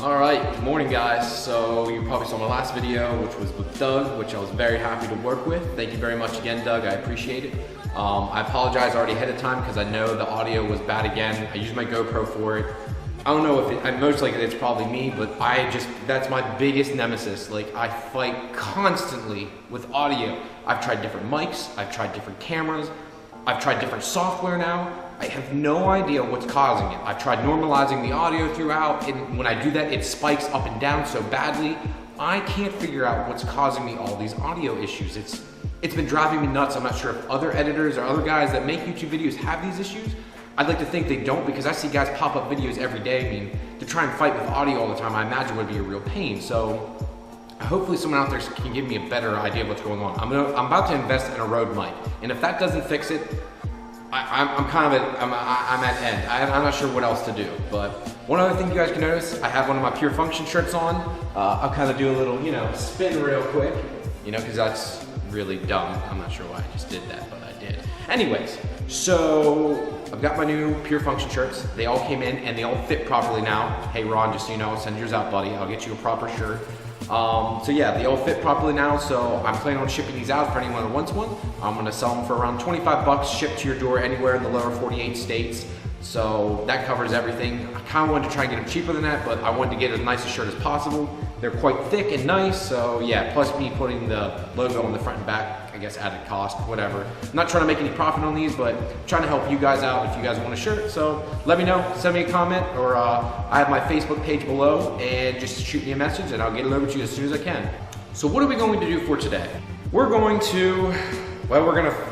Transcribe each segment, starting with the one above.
Alright, good morning guys. So you probably saw my last video, which was with Doug, which I was very happy to work with. Thank you very much again, Doug, I appreciate it. I apologize already ahead of time because I know the audio was bad again. I used my GoPro for it. I don't know if most likely it's probably me, but that's my biggest nemesis. Like, I fight constantly with audio. I've tried different mics, I've tried different cameras, I've tried different software now. I have no idea what's causing it. I've tried normalizing the audio throughout, and when I do that, it spikes up and down so badly. I can't figure out what's causing me all these audio issues. It's been driving me nuts. I'm not sure if other editors or other guys that make YouTube videos have these issues. I'd like to think they don't, because I see guys pop up videos every day. I mean, to try and fight with audio all the time, I imagine would be a real pain. So hopefully someone out there can give me a better idea of what's going on. I'm about to invest in a Rode mic, and if that doesn't fix it, I'm at end. I'm not sure what else to do. But one other thing you guys can notice, I have one of my Pure Function shirts on. I'll kind of do a little, spin real quick, because that's really dumb. I'm not sure why I just did that, but I did. Anyways, so I've got my new Pure Function shirts. They all came in and they all fit properly now. Hey Ron, just so you know, I'll send yours out, buddy. I'll get you a proper shirt. So yeah, they all fit properly now, so I'm planning on shipping these out for anyone who wants one. I'm gonna sell them for around 25 bucks, shipped to your door anywhere in the lower 48 states. So that covers everything. I kinda wanted to try and get them cheaper than that, but I wanted to get as nice a shirt as possible. They're quite thick and nice, so yeah, plus me putting the logo on the front and back, I guess added cost, whatever. I'm not trying to make any profit on these, but trying to help you guys out if you guys want a shirt. So let me know, send me a comment, or I have my Facebook page below, and just shoot me a message and I'll get it over to you as soon as I can. So what are we going to do for today? We're going to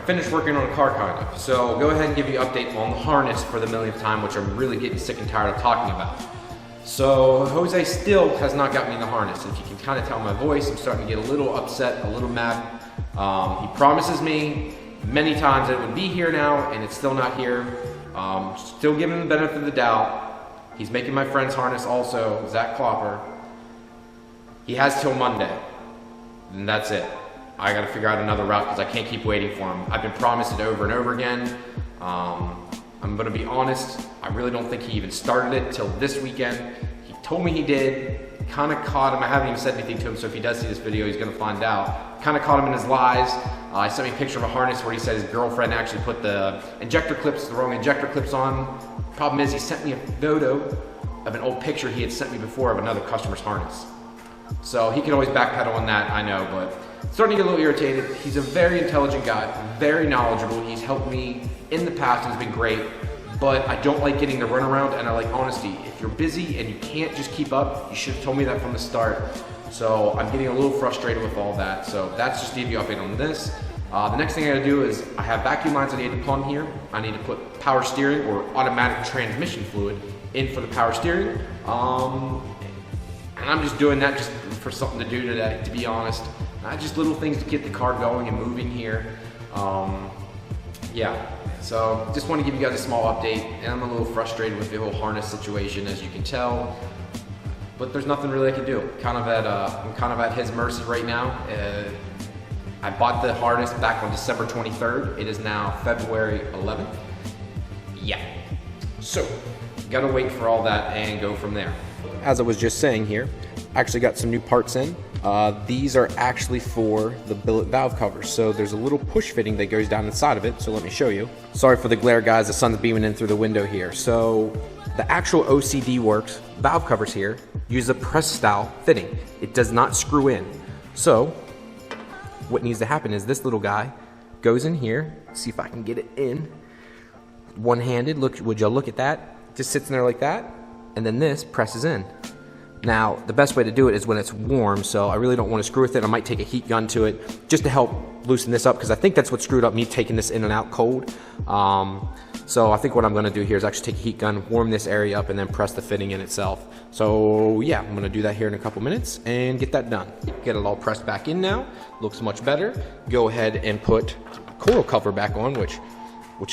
finish working on a car kind of. So go ahead and give you an update on the harness for the millionth time, which I'm really getting sick and tired of talking about. So Jose still has not got me in the harness. If you can kind of tell my voice, I'm starting to get a little upset, a little mad. He promises me many times that it would be here now, and it's still not here. Still giving him the benefit of the doubt. He's making my friend's harness also, Zach Klopper. He has till Monday, and that's it. I gotta figure out another route because I can't keep waiting for him. I've been promised it over and over again. I'm gonna be honest, I really don't think he even started it till this weekend. He told me he did, kind of caught him. I haven't even said anything to him, so if he does see this video, he's gonna find out. Kind of caught him in his lies. He sent me a picture of a harness where he said his girlfriend actually put the wrong injector clips on. Problem is, he sent me a photo of an old picture he had sent me before of another customer's harness. So he can always backpedal on that, I know, but starting to get a little irritated. He's a very intelligent guy, very knowledgeable. He's helped me in the past and has been great, but I don't like getting the runaround, and I like honesty. If you're busy and you can't just keep up, you should have told me that from the start. So I'm getting a little frustrated with all that. So that's just to give you an update on this. The next thing I gotta do is I have vacuum lines I need to plumb here. I need to put power steering or automatic transmission fluid in for the power steering. And I'm just doing that just for something to do today, to be honest. Just little things to get the car going and moving here. Yeah, so just want to give you guys a small update, and I'm a little frustrated with the whole harness situation, as you can tell. But there's nothing really I can do. I'm kind of at his mercy right now. I bought the harness back on December 23rd. It is now February 11th. Yeah, so gotta wait for all that and go from there. As I was just saying here, I actually got some new parts in. These are actually for the billet valve covers. So there's a little push fitting that goes down inside of it. So let me show you. Sorry for the glare, guys. The sun's beaming in through the window here. So the actual OCD Works valve covers here use a press style fitting. It does not screw in. So what needs to happen is this little guy goes in here. See if I can get it in. One-handed, would y'all look at that? Just sits in there like that. And then this presses in. Now, the best way to do it is when it's warm, so I really don't want to screw with it. I might take a heat gun to it just to help loosen this up, because I think that's what screwed up me taking this in and out cold. So I think what I'm going to do here is actually take a heat gun, warm this area up, and then press the fitting in itself. So yeah, I'm going to do that here in a couple minutes and get that done. Get it all pressed back in now. Looks much better. Go ahead and put coil cover back on, which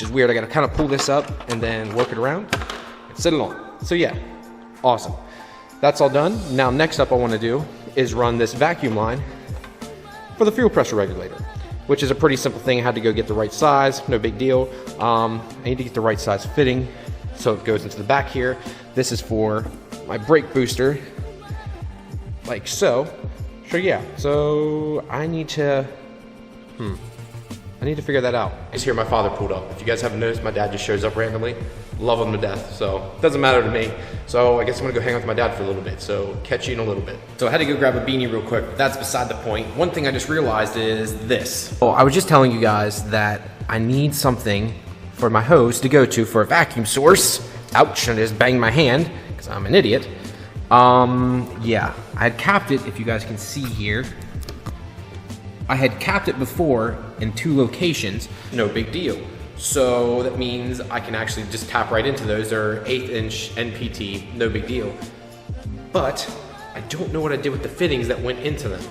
is weird. I got to kind of pull this up and then work it around and set it on. So yeah, awesome. That's all done. Now next up I want to do is run this vacuum line for the fuel pressure regulator. which is a pretty simple thing. I had to go get the right size, no big deal. I need to get the right size fitting, so it goes into the back here. This is for my brake booster, like so. So yeah, so I need to figure that out. It's here my father pulled up. If you guys haven't noticed, my dad just shows up randomly. Love him to death, so it doesn't matter to me. So I guess I'm gonna go hang out with my dad for a little bit. So catch you in a little bit. So I had to go grab a beanie real quick, but that's beside the point. One thing I just realized is this. Oh, I was just telling you guys that I need something for my hose to go to for a vacuum source. Ouch, I just banged my hand, because I'm an idiot. Yeah, I had capped it, if you guys can see here. I had capped it before in 2 locations, no big deal. So that means I can actually just tap right into those. They're 1/8 inch NPT, no big deal. But I don't know what I did with the fittings that went into them.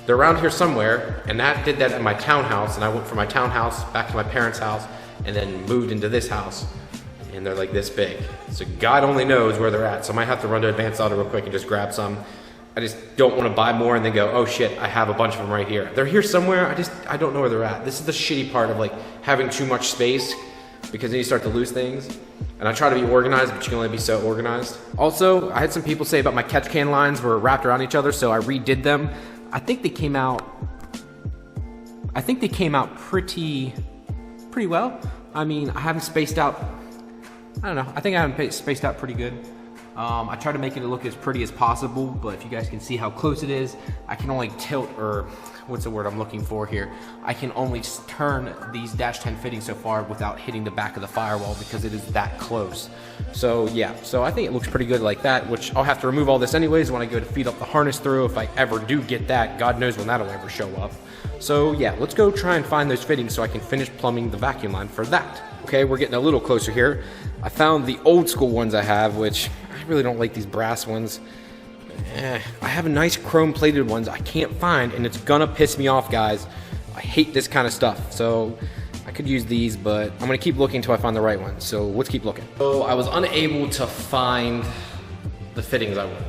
They're around here somewhere, and that did that in my townhouse, and I went from my townhouse back to my parents' house, and then moved into this house. And they're like this big. So God only knows where they're at. So I might have to run to Advanced Auto real quick and just grab some. I just don't want to buy more and then go, oh shit, I have a bunch of them right here. They're here somewhere, I don't know where they're at. This is the shitty part of like having too much space, because then you start to lose things. And I try to be organized, but you can only be so organized. Also, I had some people say about my catch can lines were wrapped around each other, so I redid them. I think they came out pretty well. I mean, I haven't spaced out, I don't know, I think I haven't spaced out pretty good. I try to make it look as pretty as possible, but if you guys can see how close it is, I can only tilt, or what's the word I'm looking for here? I can only turn these dash 10 fittings so far without hitting the back of the firewall, because it is that close. So yeah, so I think it looks pretty good like that, which I'll have to remove all this anyways when I go to feed up the harness through, if I ever do get that. God knows when that'll ever show up. So yeah, let's go try and find those fittings so I can finish plumbing the vacuum line for that. Okay, we're getting a little closer here. I found the old school ones I have, which I really don't like these brass ones. I have a nice chrome plated ones I can't find, and it's gonna piss me off, guys. I hate this kind of stuff. So I could use these, but I'm gonna keep looking until I find the right one. So let's keep looking. So I was unable to find the fittings I want.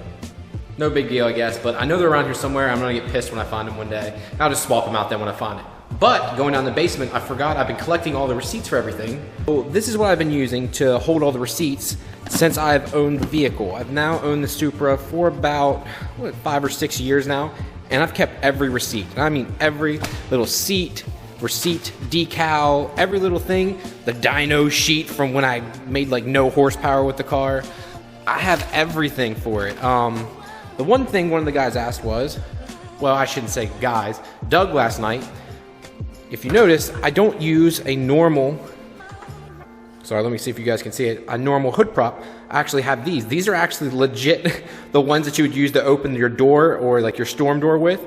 No big deal, I guess, but I know they're around here somewhere. I'm gonna get pissed when I find them one day. I'll just swap them out then when I find it. But going down the basement, I forgot I've been collecting all the receipts for everything. So this is what I've been using to hold all the receipts since I've owned the vehicle. I've now owned the Supra for about, 5 or 6 years now, and I've kept every receipt. And I mean every little seat, receipt, decal, every little thing. The dyno sheet from when I made like no horsepower with the car. I have everything for it. The one thing one of the guys asked was, well, I shouldn't say guys, Doug last night, if you notice, I don't use a normal, sorry, let me see if you guys can see it, a normal hood prop. I actually have these. These are actually legit the ones that you would use to open your door or like your storm door with.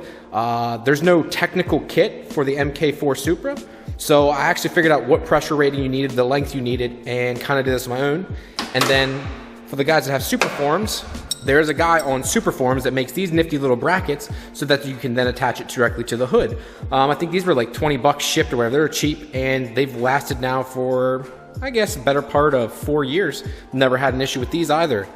There's no technical kit for the MK4 Supra. So I actually figured out what pressure rating you needed, the length you needed, and kind of did this on my own. And then for the guys that have Supra forms, there's a guy on Superforms that makes these nifty little brackets so that you can then attach it directly to the hood. I think these were like 20 bucks shipped or whatever. They're cheap, and they've lasted now for, I guess, a better part of 4 years. Never had an issue with these either.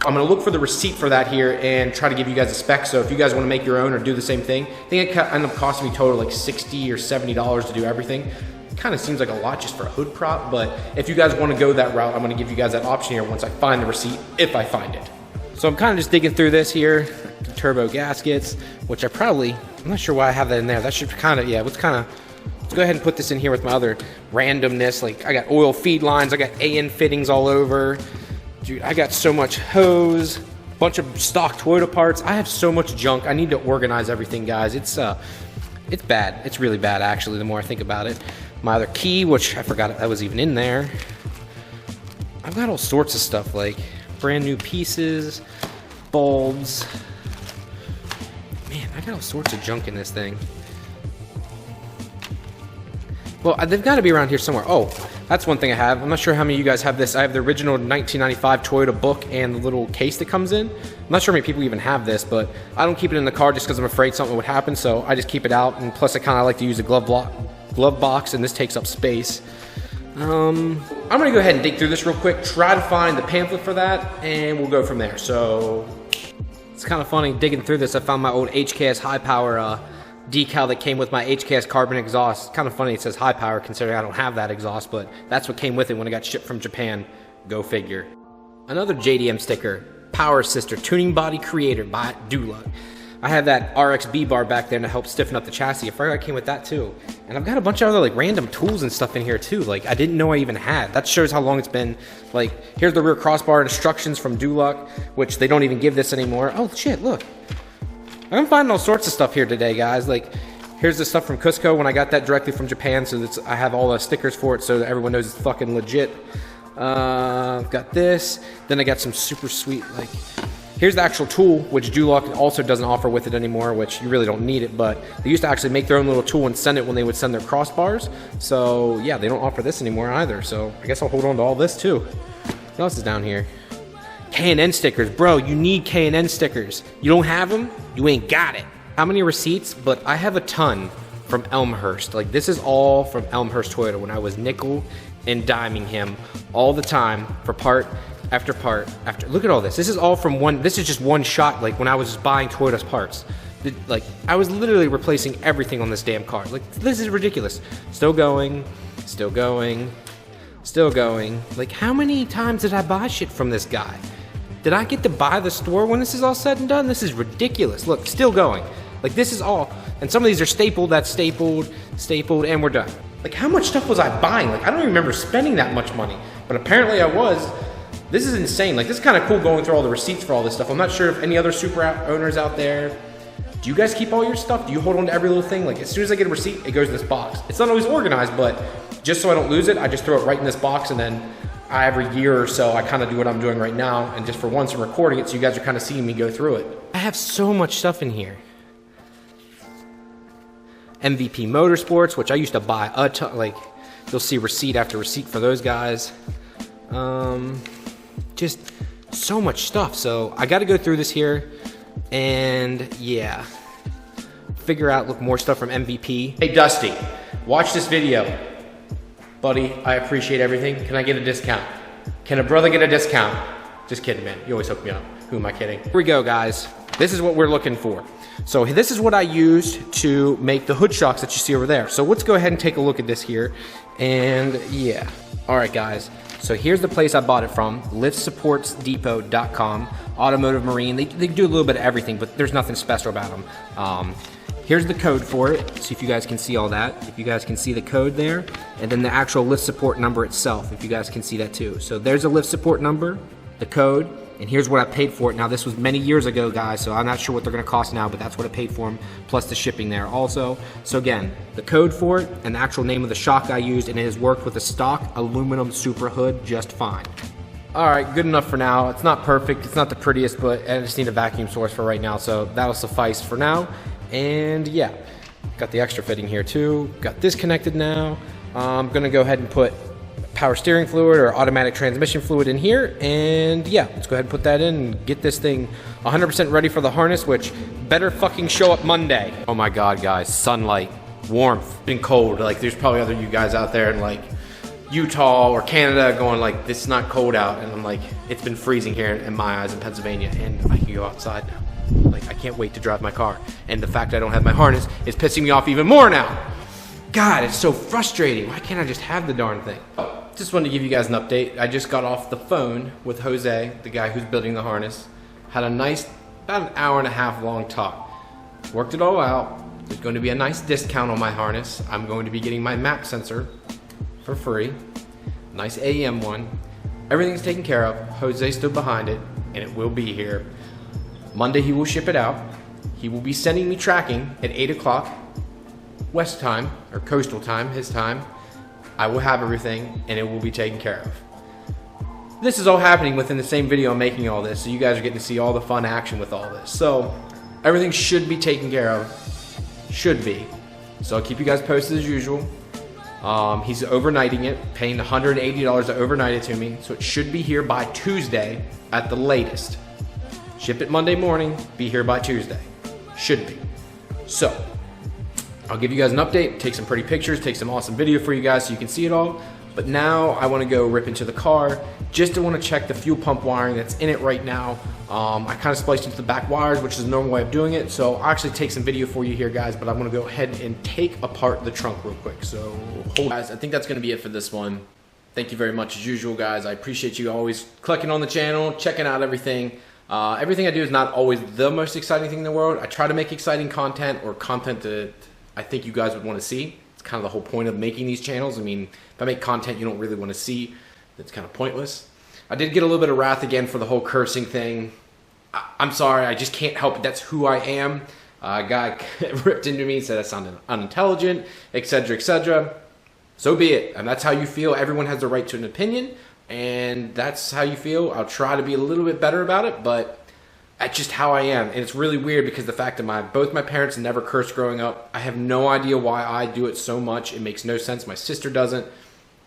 I'm gonna look for the receipt for that here and try to give you guys a spec. So if you guys wanna make your own or do the same thing, I think it ended up costing me total like $60 or $70 to do everything. Kind of seems like a lot just for a hood prop, but if you guys want to go that route, I'm going to give you guys that option here once I find the receipt, if I find it. So I'm kind of just digging through this here, the turbo gaskets, which I'm not sure why I have that in there. That should kind of, yeah, let's go ahead and put this in here with my other randomness. Like I got oil feed lines, I got AN fittings all over. Dude, I got so much hose, bunch of stock Toyota parts. I have so much junk. I need to organize everything, guys. It's bad. It's really bad, actually, the more I think about it. My other key, which I forgot that was even in there. I've got all sorts of stuff, like brand new pieces, bulbs. Man, I got all sorts of junk in this thing. Well, they've got to be around here somewhere. Oh, that's one thing I have. I'm not sure how many of you guys have this. I have the original 1995 Toyota book and the little case that comes in. I'm not sure how many people even have this, but I don't keep it in the car just because I'm afraid something would happen, so I just keep it out. And plus, I kind of like to use a glove box, and this takes up space. I'm gonna go ahead and dig through this real quick, try to find the pamphlet for that, and we'll go from there. So it's kind of funny digging through this. I found my old HKS high power decal that came with my HKS carbon exhaust. Kind of funny it says high power considering I don't have that exhaust, but that's what came with it when it got shipped from Japan. Go figure. Another JDM sticker, Power Sister Tuning Body Creator by Duluck. I have that RXB bar back there to help stiffen up the chassis. I forgot it came with that too. And I've got a bunch of other like random tools and stuff in here too. Like I didn't know I even had. That shows how long it's been. Like here's the rear crossbar instructions from Duluck, which they don't even give this anymore. Oh shit, look. I'm finding all sorts of stuff here today, guys. Like here's the stuff from Cusco when I got that directly from Japan. So that's, I have all the stickers for it so that everyone knows it's fucking legit. I've got this. Then I got some super sweet, like, here's the actual tool, which Duluck also doesn't offer with it anymore, which you really don't need it, but they used to actually make their own little tool and send it when they would send their crossbars. So yeah, they don't offer this anymore either. So I guess I'll hold on to all this too. What else is down here? K&N stickers. Bro, you need K&N stickers. You don't have them? You ain't got it. How many receipts? But I have a ton from Elmhurst. Like this is all from Elmhurst Toyota when I was nickel and diming him all the time for part after part after. Look at all this. This is all from one. This is just one shot. Like when I was just buying Toyota's parts. Like I was literally replacing everything on this damn car. Like this is ridiculous. Still going, still going, still going. Like how many times did I buy shit from this guy? Did I get to buy the store when this is all said and done? This is ridiculous. Look, still going. Like this is all. And some of these are stapled. That's stapled, stapled, and we're done. Like how much stuff was I buying? Like I don't even remember spending that much money, but apparently I was. This is insane. Like this is kind of cool going through all the receipts for all this stuff. I'm not sure if any other Supra owners out there, do you guys keep all your stuff? Do you hold on to every little thing? Like as soon as I get a receipt, it goes in this box. It's not always organized, but just so I don't lose it, I just throw it right in this box, and then every year or so, I kind of do what I'm doing right now, and just for once I'm recording it so you guys are kind of seeing me go through it. I have so much stuff in here. MVP Motorsports, which I used to buy a ton, like you'll see receipt after receipt for those guys. Just so much stuff. So I got to go through this here and yeah, figure out, look, more stuff from MVP. Hey Dusty, watch this video. Buddy, I appreciate everything. Can I get a discount? Can a brother get a discount? Just kidding, man. You always hook me up. Who am I kidding? Here we go, guys. This is what we're looking for. So this is what I used to make the hood shocks that you see over there. So let's go ahead and take a look at this here. And yeah. All right, guys. So here's the place I bought it from, liftsupportsdepot.com, Automotive Marine. They do a little bit of everything, but there's nothing special about them. Here's the code for it. See if you guys can see all that. If you guys can see the code there, and then the actual lift support number itself, if you guys can see that too. So there's a lift support number, the code, and here's what I paid for it. Now this was many years ago, guys, so I'm not sure what they're gonna cost now, but that's what I paid for them, plus the shipping there also. So again, the code for it and the actual name of the shock I used, and it has worked with a stock aluminum Supra hood just fine. All right, good enough for now. It's not perfect, it's not the prettiest, but I just need a vacuum source for right now, so that'll suffice for now. And yeah, got the extra fitting here too. Got this connected now. I'm gonna go ahead and put power steering fluid or automatic transmission fluid in here, and yeah, let's go ahead and put that in and get this thing 100% ready for the harness, which better fucking show up Monday. Oh my God, guys, sunlight, warmth, been cold. Like there's probably other you guys out there in like Utah or Canada going like, this is not cold out, and I'm like, it's been freezing here in my eyes in Pennsylvania, and I can go outside now. Like I can't wait to drive my car, and the fact I don't have my harness is pissing me off even more now. God, it's so frustrating. Why can't I just have the darn thing? Just wanted to give you guys an update. I just got off the phone with Jose, the guy who's building the harness. Had a nice, about an hour and a half long talk. Worked it all out. There's going to be a nice discount on my harness. I'm going to be getting my map sensor for free. Nice AEM one. Everything's taken care of. Jose stood behind it, and it will be here. Monday he will ship it out. He will be sending me tracking at 8 o'clock West time, or coastal time, his time. I will have everything, and it will be taken care of. This is all happening within the same video I'm making all this, so you guys are getting to see all the fun action with all this. So everything should be taken care of. Should be. So I'll keep you guys posted as usual. He's overnighting it, paying $180 to overnight it to me, so it should be here by Tuesday at the latest. Ship it Monday morning, be here by Tuesday. Should be. So I'll give you guys an update, take some pretty pictures, take some awesome video for you guys so you can see it all. But now I want to go rip into the car just to want to check the fuel pump wiring that's in it right now. I kind of spliced into the back wires, which is the normal way of doing it. So I'll actually take some video for you here, guys, but I'm going to go ahead and take apart the trunk real quick. So hold, guys, I think that's going to be it for this one. Thank you very much as usual, guys. I appreciate you always clicking on the channel, checking out everything. Everything I do is not always the most exciting thing in the world. I try to make exciting content, or content that I think you guys would want to see. It's kind of the whole point of making these channels. I mean, if I make content you don't really want to see, that's kind of pointless. I did get a little bit of wrath again for the whole cursing thing. I'm sorry, I just can't help it. That's who I am. A guy ripped into me, said I sounded unintelligent, etc., etc. So be it, and that's how you feel. Everyone has the right to an opinion, and that's how you feel. I'll try to be a little bit better about it, but that's just how I am. And it's really weird because the fact that both my parents never cursed growing up. I have no idea why I do it so much. It makes no sense. My sister doesn't.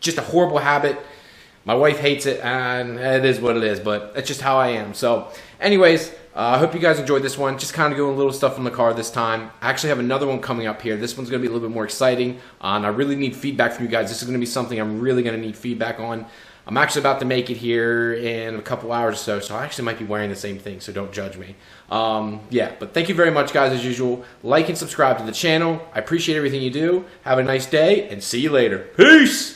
Just a horrible habit. My wife hates it, and it is what it is, but it's just how I am. So anyways, I hope you guys enjoyed this one. Just kind of doing a little stuff on the car this time. I actually have another one coming up here. This one's going to be a little bit more exciting, and I really need feedback from you guys. This is going to be something I'm really going to need feedback on. I'm actually about to make it here in a couple hours or so I actually might be wearing the same thing, so don't judge me. Yeah, but thank you very much, guys, as usual. Like and subscribe to the channel. I appreciate everything you do. Have a nice day, and see you later. Peace!